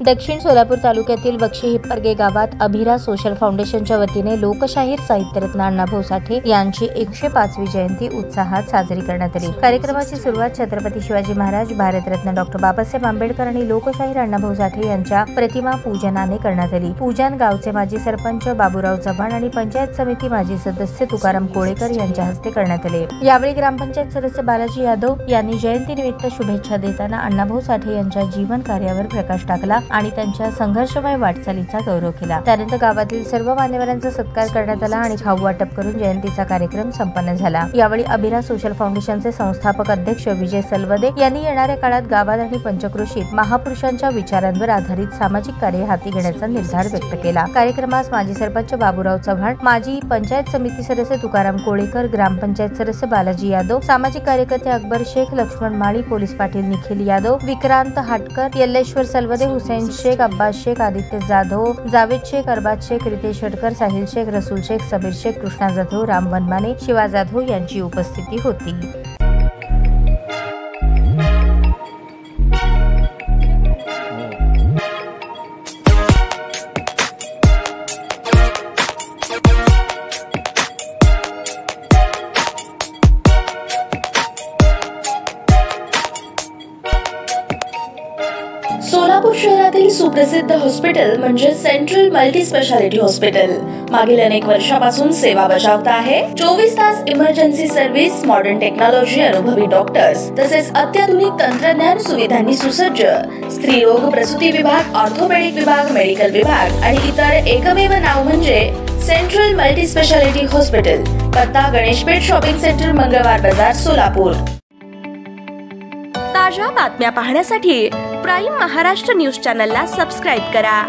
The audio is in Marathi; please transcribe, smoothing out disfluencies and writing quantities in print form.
दक्षिण सोलापूर तालुक्यातील बक्षी हिप्परगे गावात अभिरा सोशल फाउंडेशनच्या वतीने लोकशाहीर साहित्यरत्न अण्णाभाऊ साठे यांची 105वी जयंती उत्साहात साजरी करण्यात आली। कार्यक्रमाची सुरुवात छत्रपती शिवाजी महाराज, भारतरत्न डॉ. बाबासाहेब आंबेडकर आणि लोकशाहीर अण्णाभाऊ साठे यांच्या प्रतिमा पूजनाने करण्यात आली। पूजन गावचे माजी सरपंच बाबूराव चव्हाण आणि पंचायत समिती माजी सदस्य तुकाराम कोळेकर यांच्या हस्ते करण्यात आले। यावेळी ग्रामपंचायत सदस्य बालाजी यादव यांनी जयंतीनिमित्त शुभेच्छा देताना अण्णाभाऊ साठे यांच्या जीवन कार्यावर प्रकाश टाकला आणि त्यांच्या संघर्षमय वाटचालीचा गौरव केला। त्यानंतर गावातील सर्व मान्यवरांचा सत्कार करण्यात आला आणि खाऊ वाटप करून जयंतीचा कार्यक्रम संपन्न झाला। यावेळी अभिरा सोशल फाउंडेशनचे संस्थापक अध्यक्ष विजय सलवदे यांनी येणाऱ्या काळात गावात आणि पंचक्रोशीत महापुरुषांच्या विचारांवर आधारित सामाजिक कार्य हाती घेण्याचा निर्धार व्यक्त केला। कार्यक्रमास माजी सरपंच बाबूराव चव्हाण, माजी पंचायत समिती सदस्य तुकाराम कोळेकर, ग्रामपंचायत सदस्य बालाजी यादव, सामाजिक कार्यकर्ते अकबर शेख, लक्ष्मण माळी, पोलीस पाटील निखिल यादव, विक्रांत हाटकर, यल्लेश्वर सलवदे, हुसेन शेख, अब्बास शेख, आदित्य जाधव, जावेद शेख, अरबाज शेख, रितेश हटकर, साहिल शेख, रसूल शेख, समीर शेख, कृष्णा जाधव, राम वनमाने, शिवा जाधव यांची उपस्थिती होती। सोलापूर शहरातील सुप्रसिद्ध हॉस्पिटल म्हणजे सेंट्रल मल्टी स्पेशालिटी हॉस्पिटल मागील अनेक वर्षापासून सेवा बजावत आहे। 24 तास इमर्जन्सी सर्व्हिस, मॉडर्न टेक्नॉलॉजी, अनुभवी डॉक्टर्स तसेच अत्याधुनिक तंत्रज्ञान सुविधांनी सुसज्ज स्त्रीरोग प्रसूती विभाग, ऑर्थोपेडिक विभाग, मेडिकल विभाग आणि इतर एकमेव नाव म्हणजे सेंट्रल मल्टी स्पेशालिटी हॉस्पिटल। पत्ता गणेशपेठ शॉपिंग सेंटर, मंगळवार बाजार, सोलापूर। ताज्या बातम्या पाहण्यासाठी प्राईम महाराष्ट्र न्यूज चॅनलला सबस्क्राईब करा।